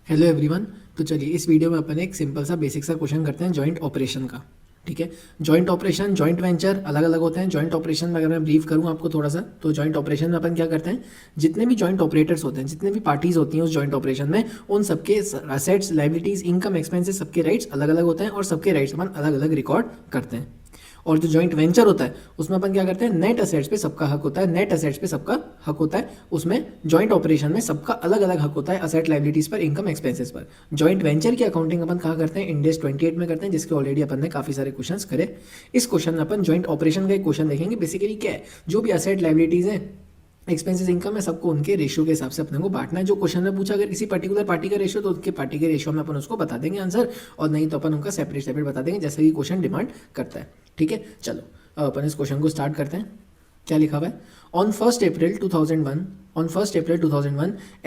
Hello everyone. तो चलिए इस वीडियो में अपन एक सिंपल सा बेसिक सा क्वेश्चन करते हैं जॉइंट ऑपरेशन का। ठीक है, जॉइंट ऑपरेशन जॉइंट वेंचर अलग अलग होते हैं। जॉइंट ऑपरेशन में अगर मैं ब्रीफ करूँ आपको थोड़ा सा, तो जॉइंट ऑपरेशन में अपन क्या करते हैं, जितने भी जॉइंट ऑपरेटर्स होते हैं, जितने भी पार्टीज होती हैं उस जॉइंट ऑपरेशन में, उन सबके असेट्स, लाइबिलिटीज, इनकम, एक्सपेंसेस, सबके राइट्स अलग अलग होते हैं और सबके राइट्स अपन अलग अलग रिकॉर्ड करते हैं। और जो जॉइंट वेंचर होता है उसमें अपन क्या करते हैं, नेट असेट्स पे सबका हक होता है, नेट असेट्स पे सबका हक होता है। उसमें जॉइंट ऑपरेशन में सबका अलग अलग हक होता है, असेट, लाइबिलिटीज पर, इनकम, एक्सपेंसेस पर। जॉइंट वेंचर की अकाउंटिंग अपन कहाँ करते हैं, इंडेस 28 में करते हैं, जिसके ऑलरेडी अपन ने काफी सारे क्वेश्चंस करे। इस क्वेश्चन में अपन जॉइंट ऑपरेशन का एक क्वेश्चन देखेंगे। बेसिकली क्या है, जो भी असेट, लाइबिलिटीज है, एक्सपेंसेस, इनकम है, सबको उनके रेशियो के हिसाब से अपने को बांटना है। जो क्वेश्चन में पूछा अगर किसी पर्टिकुलर पार्टी का रेशियो, तो उसके पार्टी के रेशियो में अपन उसको बता देंगे आंसर, और नहीं तो अपन उनका सेपरेट सेपरेट बता देंगे जैसे कि क्वेश्चन डिमांड करता है। ठीक है, चलो अब अपन इस क्वेश्चन को स्टार्ट करते हैं। क्या लिखा हुआ है, on 1st April 2001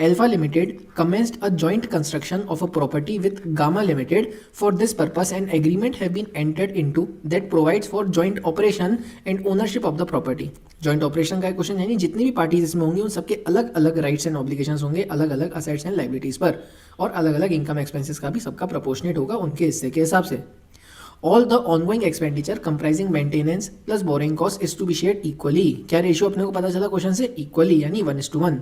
Alpha Limited commenced a joint construction of a property with Gamma Limited. For this purpose an agreement have been entered into that provides for joint operation and ownership of the property. Joint operation का question, यानी जितनी भी parties इसमें होंगी उन सबके अलग अलग राइट्स एंड ऑब्लिगेशंस होंगे, अलग अलग असेट्स एंड लाइबिलिटीज पर, और अलग अलग इनकम, एक्सपेंसेस का भी सबका प्रोपोर्शनेट होगा उनके हिस्से के हिसाब से। All the ongoing expenditure comprising maintenance plus borrowing cost is to be shared equally. क्या रेशियो अपने को पता चला क्वेश्चन से, इक्वली, यानी 1:1.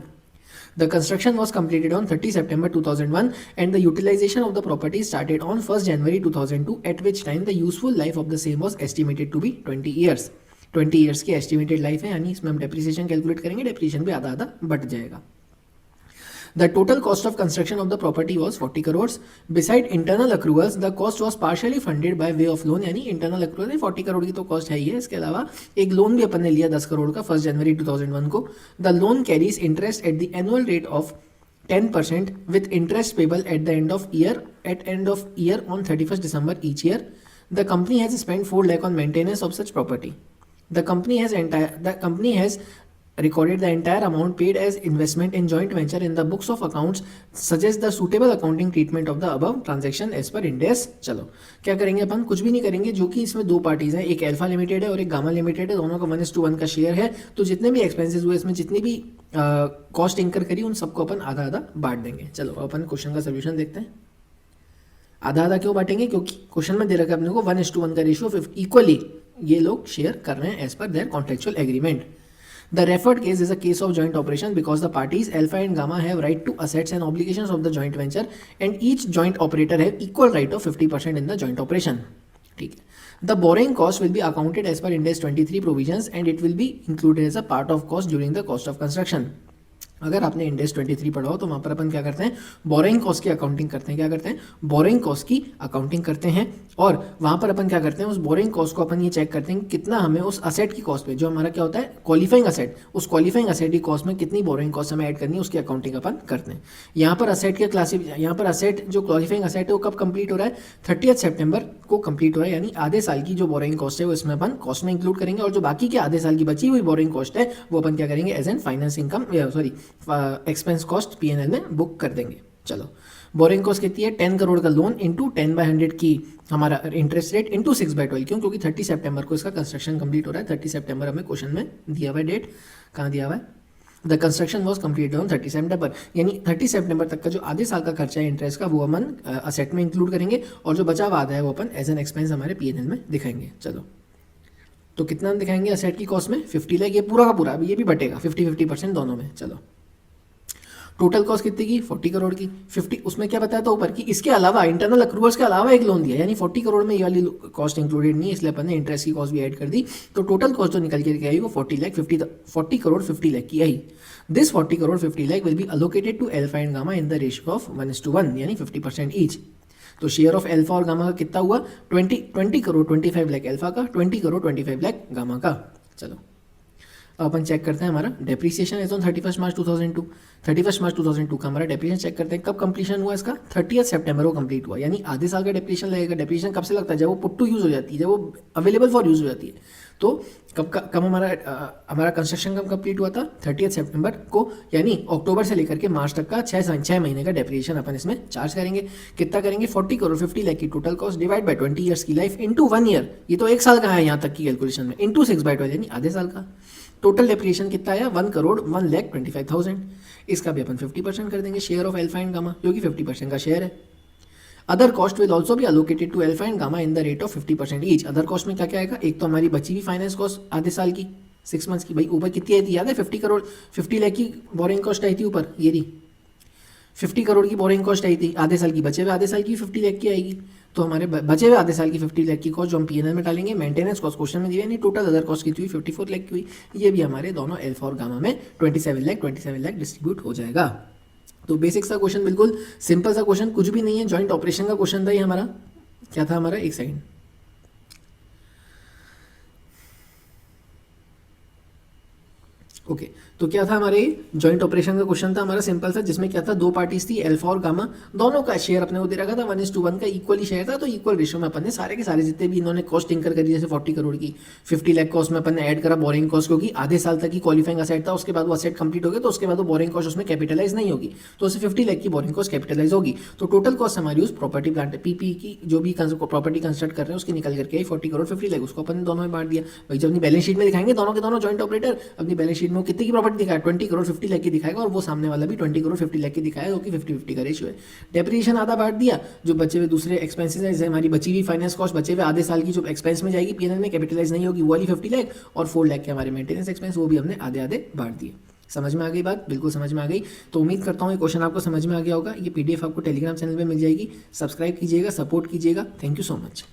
The construction was completed on 30 September 2001 and the utilization of the property started on 1st January 2002, at which time the useful life of the same was estimated to be 20 years. 20 years की estimated life है, यानी इसमें हम depreciation calculate करेंगे, depreciation भी आधा आधा बढ़ जाएगा। The total cost of construction of the property was 40 crores. Beside internal accruals, the cost was partially funded by way of loan, यानी internal accrual है 40 करोड़ की तो कॉस्ट है ही है। इसके अलावा एक लोन भी अपन ने लिया 10 करोड़ का 1 जनवरी 2001 को। The loan carries interest at the annual rate of 10% with interest payable at the end of year on 31st December each year. The company has spent 4 lakh on maintenance of such property. The company has recorded the entire amount paid as investment in joint venture in the books of accounts, suggest the suitable accounting treatment of the above transaction as per Ind AS. चलो क्या करेंगे अपन, कुछ भी नहीं करेंगे। जो कि इसमें दो पार्टीज हैं, एक अल्फा लिमिटेड है और एक गामा लिमिटेड है, दोनों का 1:1 का शेयर है। तो जितने भी एक्सपेंसेस हुए, इसमें जितनी भी कॉस्ट इंकर करी, उन सबको अपन आधा आधा बांट देंगे। चलो अपन क्वेश्चन का सोल्यूशन देखते हैं। आधा आधा क्यों बांटेंगे, क्योंकि क्वेश्चन में दे रखा है अपने को 1:1 का रेशियो इक्वली ये लोग शेयर कर रहे हैं एज पर there contractual agreement. The referred case is a case of joint operation because the parties alpha and gamma have right to assets and obligations of the joint venture and each joint operator have equal right of 50% in the joint operation. ठीक है, the borrowing cost will be accounted as per Ind AS 23 provisions and it will be included as a part of cost during the cost of construction. अगर आपने इंडेस 23 पढ़ा हो तो वहाँ पर अपन क्या करते हैं, बोरिंग कॉस्ट की अकाउंटिंग करते हैं। क्या करते हैं, बोरिंग कॉस्ट की अकाउंटिंग करते हैं। और वहाँ पर अपन क्या करते हैं, उस बोरिंग कॉस्ट को अपन ये चेक करते हैं कि कितना हमें उस असेट की कॉस्ट पे, जो हमारा क्या होता है क्वालिफाइंग असेट, उस क्वालिफाइंग असेट की कॉस्ट में कितनी बोरिंग कॉस्ट हमें ऐड करनी है, उसकी अकाउंटिंग अपन करते हैं। यहाँ पर असेट के यहाँ पर असेट जो क्वालिफाइंग असेट है वो कब कंप्लीट हो रहा है, 30 सितंबर को कंप्लीट हो रहा है, यानी आधे साल की जो बोरिंग कॉस्ट है वो इसमें अपन कॉस्ट में इंक्लूड करेंगे। और जो बाकी के आधे साल की बची हुई बोरिंग कॉस्ट है वो अपन क्या करेंगे, as an finance income, sorry expense cost P&L में बुक कर देंगे। चलो बोरिंग कॉस्ट कितनी है, 10 करोड़ का लोन इंटू 10/100 की हमारा इंटरेस्ट रेट इंटू 6/12। क्यों, क्योंकि 30 सितंबर को इसका कंस्ट्रक्शन कंप्लीट हो रहा है। 30 सितंबर हमें क्वेश्चन में दिया हुआ है, डेट कहाँ दिया हुआ है, the construction was completed on 30 सितंबर, यानी 30 सितंबर तक का जो आधे साल का खर्चा है इंटरेस्ट का, वो अपन असेट में इंक्लूड करेंगे, और जो बचा हुआ आधा है वो अपन एज एन एक्सपेंस हमारे P&L में दिखाएंगे। चलो तो कितना दिखाएंगे असेट की कॉस्ट में, 50 लाख, ये पूरा का पूरा, अभी ये भी बटेगा 50-50% दोनों में। चलो टोटल कॉस्ट कितनी की, 40 करोड़ की। 50 उसमें क्या बताया था ऊपर की, इसके अलावा इंटरनल अक्रूवल्स के अलावा एक लोन दिया, यानी 40 करोड़ में ये वाली कॉस्ट इंक्लूडेड नहीं है, इसलिए अपन ने इंटरेस्ट की कॉस्ट भी ऐड कर दी। तो टोटल कॉस्ट जो निकल के आई वो 40 करोड़ 50 लाख की आई। This 40 crore 50 lakh will be allocated to alpha and gamma in the ratio of 1:1, यानी 50% ईच। तो शेयर ऑफ अल्फा और गामा का कितना हुआ, 20 करोड़ 25 लाख अल्फा का, 20 करोड़ 25 लाख गामा का। चलो अब अपन चेक करते हैं हमारा डेप्रिसिएशन एज ऑन 31 मार्च 2002। 31 मार्च 2002 का हमारा डेप्रिसिएशन चेक करते हैं, कब कंप्लीशन हुआ इसका, 30 सितंबर को कंप्लीट हुआ, यानी आधे साल का डेप्रिसिएशन लगेगा। डेप्रिसिएशन कब से लगता है, जब वो पुट टू यूज हो जाती है, जब वो अवेलेबल फॉर यूज हो जाती है। तो कब हमारा कंस्ट्रक्शन कब कंप्लीट हुआ था, 30 सितंबर को, यानी अक्टूबर से लेकर के मार्च तक का 6 महीने का डेप्रिसिएशन अपन इसमें चार्ज करेंगे। कितना करेंगे, 40 करोड़ 50 लाख की total cost divide by 20 years की लाइफ इंटू 1 ईयर, ये तो एक साल का है यहाँ तक की कैलकुलेशन में, इंटू 6/12 यानी आधे साल का। टोटल डेप्रिसिएशन कितना आया 1,01,25,000। इसका भी अपन 50% कर देंगे share of Alpha and Gamma, जो कि 50% का शेयर है। अदर कॉस्ट विल ऑल्सो भी allocated to alpha and gamma in the rate of 50% each. Other cost में क्या क्या आएगा, एक तो हमारी बची हुई फाइनेंस कॉस्ट आधे साल की 6 मंथ्स की, भाई ऊपर कितनी आई थी याद है, 50 करोड़ 50 लाख की बोरिंग कॉस्ट आई थी ऊपर, ये रही 50 करोड़ की बोरिंग कॉस्ट आई थी आधे साल की, बचे हुए आधे साल की 50 लाख की आएगी। तो हमारे बचे हुए आधे साल की 50 लाख की कॉस्ट जो हम पीएनएल में डालेंगे, मेंटेनेंस कॉस्ट क्वेश्चन में दिया नहीं, टोटल अदर कॉस्ट कितनी हुई 54 लाख की हुई। ये भी हमारे दोनों अल्फा और गामा में 27 लाख डिस्ट्रीब्यूट हो जाएगा। तो बेसिक सा क्वेश्चन, बिल्कुल सिंपल सा क्वेश्चन, कुछ भी नहीं है, जॉइंट ऑपरेशन का क्वेश्चन था ये हमारा। क्या था हमारा, एक सेकंड, ओके तो क्या था हमारे जॉइंट ऑपरेशन का क्वेश्चन था हमारा, सिंपल सा, जिसमें क्या था, दो पार्टीज थी अल्फा और गामा, दोनों का शेयर अपने को दे रखा था 1:1 का इक्वली शेयर था। तो इक्वल रेशियो में अपन ने सारे के सारे जितने भी इन्होंने कॉस्ट इंकर करी, जैसे 40 करोड़ की 50 लाख कॉस्ट में अपन ने ऐड करा बोरिंग कॉस्ट, क्योंकि आधे साल तक की क्वालिफाइंग असेट था, उसके बाद वो असेट कंप्लीट हो गया, तो उसके बाद वो बोरिंग कॉस्ट उसमें कैपिटलाइज नहीं होगी, तो उससे 50 लाख की बोरिंग कॉस्ट कैपिटलाइज होगी। तो टोटल कॉस्ट हमारी उस प्रॉपर्टी प्लांट पीपी की जो भी प्रॉपर्टी कंस्ट्रक्ट कर रहे हैं उसकी निकल करके आई 40 करोड़ 50 लाख, उसको अपन ने दोनों में बांट दिया। भाई जब अपनी बैलेंस शीट में दिखाएंगे दोनों के दोनों जॉइंट ऑपरेटर, अपनी बैलेंस शीट में कितने की प्रॉपर्टी दिखाया 20 करोड़ 50 लाख की दिखाएगा, और वो सामने वाला भी 20 करोड़ 50 लाख की दिखाएगा, जो कि 50-50 का रेशियो है। डेप्रिसिएशन आधा बांट दिया, जो बचे हुए दूसरे एक्सपेंसेस है, जैसे हमारी बची हुई फाइनेंस कॉस्ट बचे हुए आधे साल की जो एक्सपेंस में जाएगी पीएनएल में, कैपिटलाइज नहीं होगी, वो वाली 50 लाख, और 4 लाख के हमारे मेंटेनेंस एक्सपेंस, वो भी हमने आधे आधे बांट दिए। समझ में आ गई बात, बिल्कुल समझ में आ गई। तो उम्मीद करता हूँ ये क्वेश्चन आपको समझ में आ गया होगा। ये पीडीएफ आपको टेलीग्राम चैनल पे मिल जाएगी, सब्सक्राइब कीजिएगा, सपोर्ट कीजिएगा। Thank you so much.